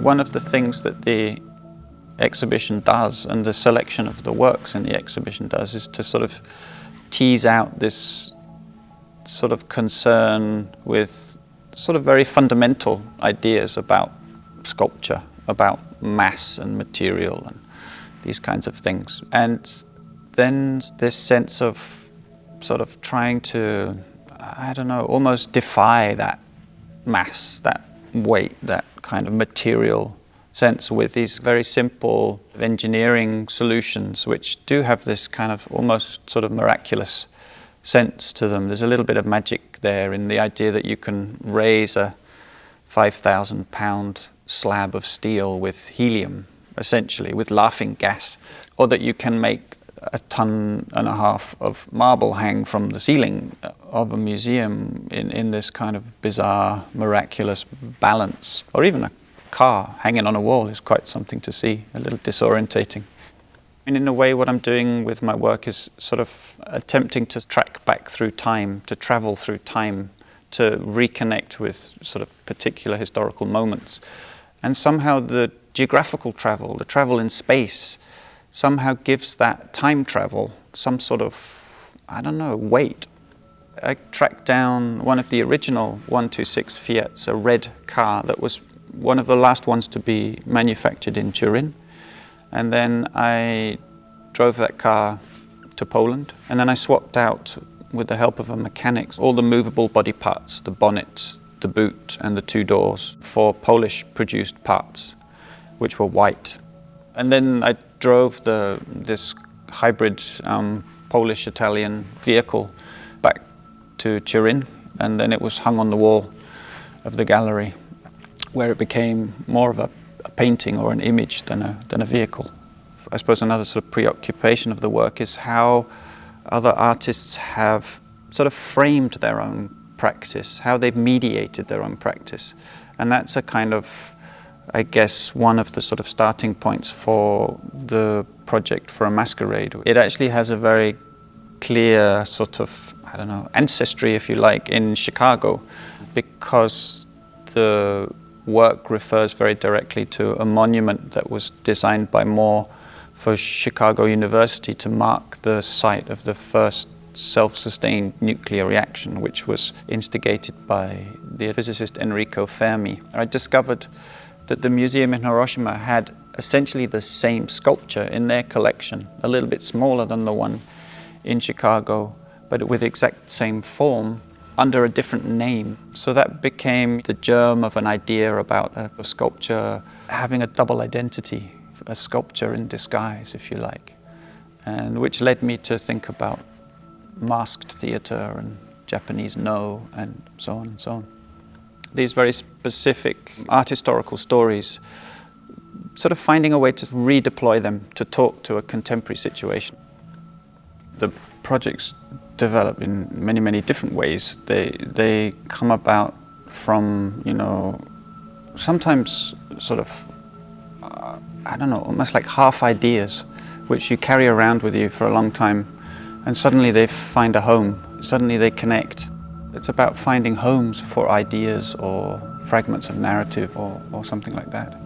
one of the things that the exhibition does, and the selection of the works in the exhibition does, is to sort of tease out this sort of concern with sort of very fundamental ideas about sculpture, about mass and material and these kinds of things. And then this sense of sort of trying to, I don't know, almost defy that mass, that weight, that kind of material sense with these very simple engineering solutions which do have this kind of almost sort of miraculous sense to them. There's a little bit of magic there in the idea that you can raise a 5,000 pound slab of steel with helium, essentially, with laughing gas, or that you can make a 1.5 tons of marble hang from the ceiling of a museum in this kind of bizarre, miraculous balance. Or even a car hanging on a wall is quite something to see, a little disorientating. And in a way, what I'm doing with my work is sort of attempting to track back through time, to travel through time, to reconnect with sort of particular historical moments. And somehow the geographical travel, the travel in space, somehow gives that time travel some sort of, I don't know, weight. I tracked down one of the original 126 Fiats, a red car that was one of the last ones to be manufactured in Turin. And then I drove that car to Poland, and then I swapped out, with the help of a mechanic, all the movable body parts, the bonnet, the boot and the 2 doors, for Polish produced parts, which were white. And then I drove this hybrid Polish-Italian vehicle back to Turin, and then it was hung on the wall of the gallery, where it became more of a painting or an image than a vehicle. I suppose another sort of preoccupation of the work is how other artists have sort of framed their own practice, how they've mediated their own practice. And that's a kind of, I guess, one of the sort of starting points for the project for a masquerade. It actually has a very clear sort of, I don't know, ancestry, if you like, in Chicago, because the work refers very directly to a monument that was designed by Moore for Chicago University to mark the site of the first self-sustained nuclear reaction, which was instigated by the physicist Enrico Fermi. I discovered that the museum in Hiroshima had essentially the same sculpture in their collection, a little bit smaller than the one in Chicago, but with the exact same form, under a different name. So that became the germ of an idea about a sculpture having a double identity, a sculpture in disguise, if you like, and which led me to think about masked theatre and Japanese no, and so on and so on. These very specific art historical stories, sort of finding a way to redeploy them to talk to a contemporary situation. The projects develop in many, many different ways. They come about from, you know, sometimes sort of, I don't know, almost like half ideas, which you carry around with you for a long time, and suddenly they find a home, suddenly they connect. It's about finding homes for ideas or fragments of narrative or something like that.